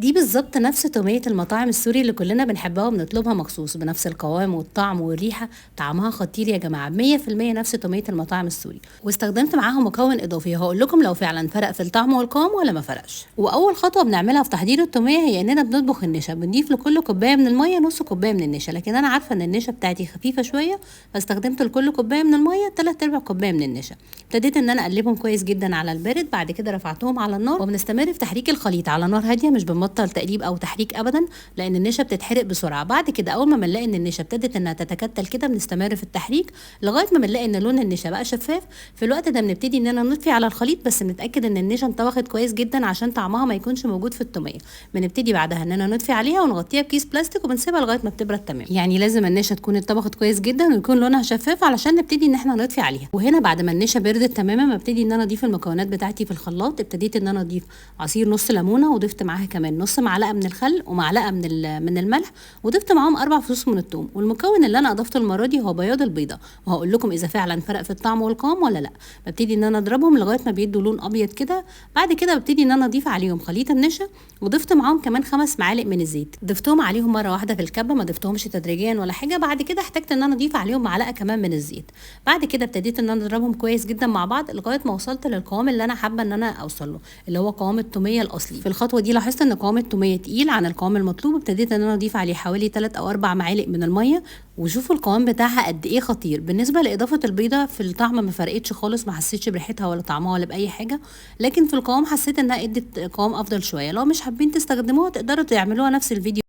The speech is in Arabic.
دي بالظبط نفس تومية المطاعم السوري اللي كلنا بنحبها وبنطلبها مخصوص، بنفس القوام والطعم والريحة. طعمها خطير يا جماعة، 100% نفس تومية المطاعم السوري. واستخدمت معاها مكون إضافي هقول لكم لو فعلا فرق في الطعم والقوام ولا ما فرقش. وأول خطوة بنعملها في تحضير التومية هي إننا بنطبخ النشا. بنضيف لكل كوباية من المية نص كوباية من النشا، لكن أنا عارفة إن النشا بتاعتي خفيفة شوية، فاستخدمت لكل كوباية من المية 3/4 كوباية من النشا. ابتديت إن أنا أقلبهم كويس جدا على البارد، بعد كده رفعتهم على النار وبنستمر في تحريك الخليط على نار هادية، مش بنبطل تقليب أو تحريك ابدا، لان النشا بتتحرق بسرعه. بعد كده اول ما بنلاقي ان النشا ابتدت انها تتكتل كده بنستمر في التحريك لغايه ما بنلاقي ان لون النشا بقى شفاف. في الوقت ده بنبتدي اننا نطفي على الخليط، بس بنتاكد ان النشا انطبخت كويس جدا عشان طعمها ما يكونش موجود في التوميه. بنبتدي بعدها اننا نطفي عليها ونغطيها بكيس بلاستيك وبنسيبها لغايه ما بتبرد تمام. يعني لازم النشا تكون اتطبخت كويس جدا ويكون لونها شفاف علشان نبتدي ان احنا نطفي عليها. وهنا بعد ما النشا بردت تماما ببتدي ان انا اضيف المكونات بتاعتي في الخلاط. ابتديت ان انا اضيف عصير نص ليمونه، وضفت معاها كمان نص معلقه من الخل ومعلقه من الملح، وضفت معاهم 4 فصوص من الثوم. والمكون اللي انا اضفته المره دي هو بياض البيضه، وهقول لكم اذا فعلا فرق في الطعم والقوام ولا لا. ببتدي ان انا اضربهم لغايه ما بيدوا لون ابيض كده. بعد كده ببتدي ان انا اضيف عليهم خليط النشا، وضفت معاهم كمان 5 معالق من الزيت. ضفتهم عليهم مره واحده في الكبه، ما ضفتهمش تدريجيا ولا حاجه. بعد كده احتجت ان انا اضيف عليهم معلقه كمان من الزيت. بعد كده ابتديت ان انا اضربهم كويس جدا مع بعض لغايه ما وصلت للقوام اللي انا حابه ان انا اوصل له، اللي هو قوام التوميه الاصلي. في الخطوه دي لاحظت ان قوام التوميه تقيل عن القوام المطلوب. ابتديت ان انا اضيف عليه حوالي 3 او 4 معالق من الميه، وشوفوا القوام بتاعها قد ايه خطير. بالنسبه لاضافه البيضه في الطعم ما فرقتش خالص، ما حسيتش بريحتها ولا طعمها ولا باي حاجه، لكن في القوام حسيت انها ادت قوام افضل شويه. لو مش حابين تستخدموها تقدروا تعملوها نفس الفيديو